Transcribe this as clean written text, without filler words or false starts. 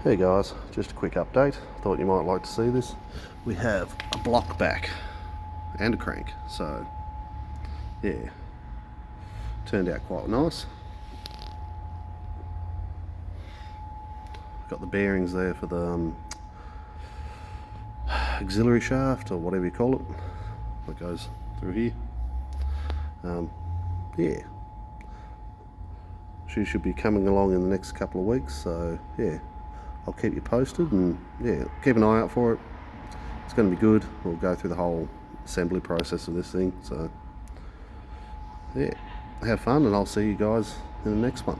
Hey guys, just a quick update. Thought you might like to see this. We have a block back and a crank, so yeah, turned out quite nice. Got the bearings there for the auxiliary shaft, or whatever you call it, that goes through here. Yeah, she should be coming along in the next couple of weeks, so yeah, I'll keep you posted, and yeah, keep an eye out for it. It's going to be good. We'll go through the whole assembly process of this thing, so yeah, have fun, and I'll see you guys in the next one.